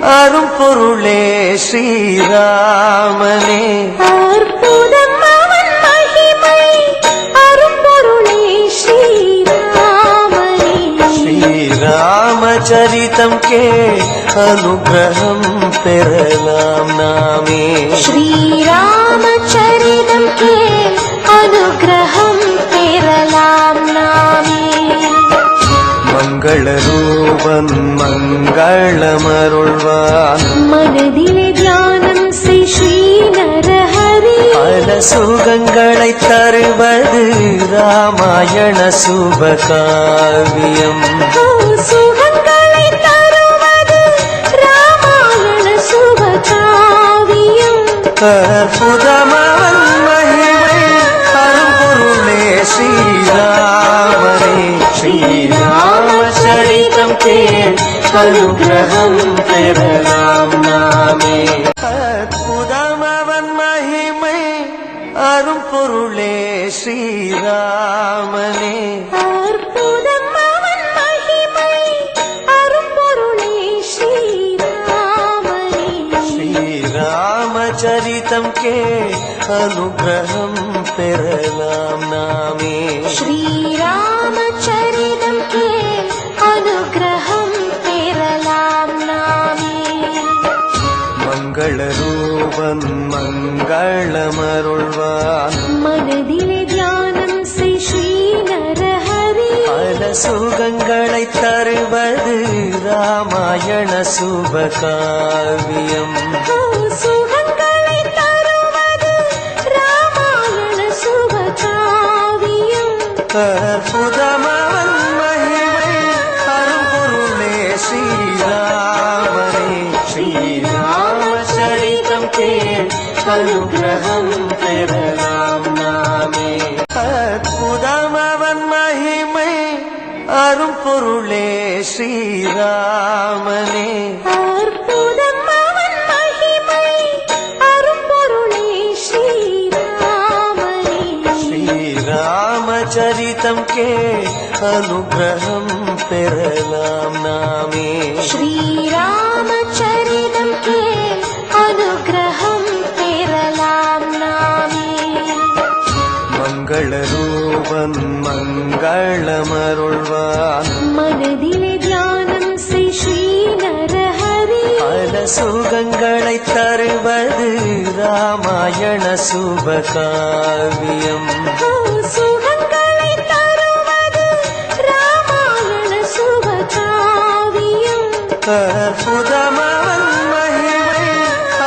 அரும் பொருளே ஸ்ரீராமனே. அற்புதம் அவன் மகிமை அரும் பொருளே ஸ்ரீராமனே. ஸ்ரீராமச்சரிதம் கே அனுகிரகம் பெறலாம் நாமே. ஸ்ரீராமச்சரிதம் கே அனுகிரகம் பெறலாம் நாமே. மங்கள ரூபன் மங்களமருள்வான் மனதிலே தியானம் செய் ஸ்ரீ நரஹரி. பல சுகங்களை தருவது ராமாயண சுபகாவியம். சுகங்களை தருவது ராமாயண சுபகாவியம். அற்புதமவன் மகிமை அரும்பொருளே ஸ்ரீராமனே. ஸ்ரீராமச்சரிதம் கேள் அனுகிரகம் பெறலாம் நாமே. அற்புதமவன் மகிமை அரும்பொருளே ஸ்ரீராமனே. அற்புதம் அவன் மகிமை அரும் பொருளே ஸ்ரீராமனே. ஸ்ரீராமச்சரிதம் கே அனுகிரகம் பெறலாம் நாமே. ஸ்ரீராமச்சரிதம் கே அனுகிரகம் பெறலாம் நாமே. மங்கள ரூபன் மங்களமருள்வான் மனதிலே தியானம் செய் ஸ்ரீ நரஹரி. பல சுகங்களை தருவது ராமாயண சுபகாவியம். சுகங்களை தருவது ராமாயண சுபகாவியம். அற்புதமவன் மகிமை அரும்பொருளே ஸ்ரீராமனே. ஸ்ரீராமச்சரிதம் கேள் அனுகிரகம் பெறலாம் நாமே. அற்புதமவன் மகிமை அரும்பொருளே ஸ்ரீராமனே. அற்புதம் அவன் மகிமை அரும் பொருளே ஸ்ரீராமனே. ஸ்ரீராமச்சரிதம் கே அனுகிரகம் பெறலாம் நாமே. ஸ்ரீராமச்சரிதம் கே அனுகிரகம் பெறலாம் நாமே. மங்கள ரூபன் மங்களமருள்வான் மனதிலே தியானம் செய் ஸ்ரீ நரஹரி. பல சுகங்களை தருவது ராமாயண சுபகாவியம். சுகங்களை தருவது ராமாயண சுபகாவியம். அற்புதமவன் மகிமை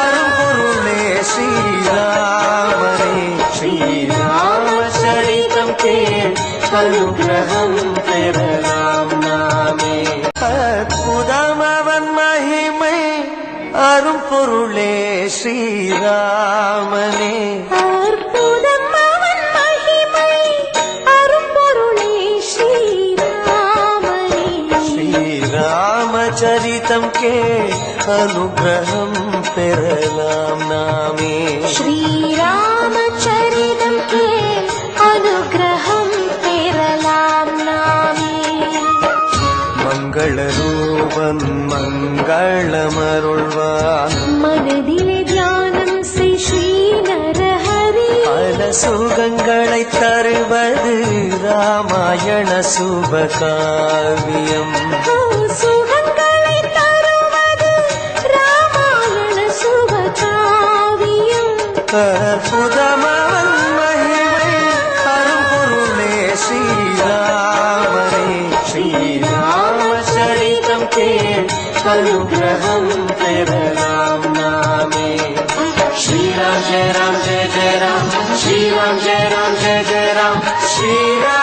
அரும்பொருளே ஸ்ரீராமனே. ஸ்ரீராமச்சரிதம் கேள் அனுகிரகம் பெறலாம் நாமே. அற்புதமவன் மகிமை அரும்பொருளே ஸ்ரீராமனே. அற்புதம் அவன் மகிமை அரும் பொருளே ஸ்ரீராமனே. ஸ்ரீராமச்சரிதம் கே அனுகிரகம் பெறலாம் நாமே. ஸ்ரீராமச்சரிதம் கே அனுகிரகம் பெறலாம் நாமே. மங்கள ரூபன் மங்களமருள்வான் மனதிலே தியானம் செய் ஸ்ரீ நரஹரி. பல சுகங்களை தருவது ராமாயண சுபகாவியம். சுகங்களை தருவது ராமாயண சுபகாவியம். அற்புதமவன் மகிமை அரும்பொருளே ஸ்ரீராமனே. ஸ்ரீராமச்சரிதம் கேள் அனுகிரகம் பெறலாம் நாமே. श्रीराम जय राम जय जय राम, श्रीराम जय राम जय जय राम, श्रीराम.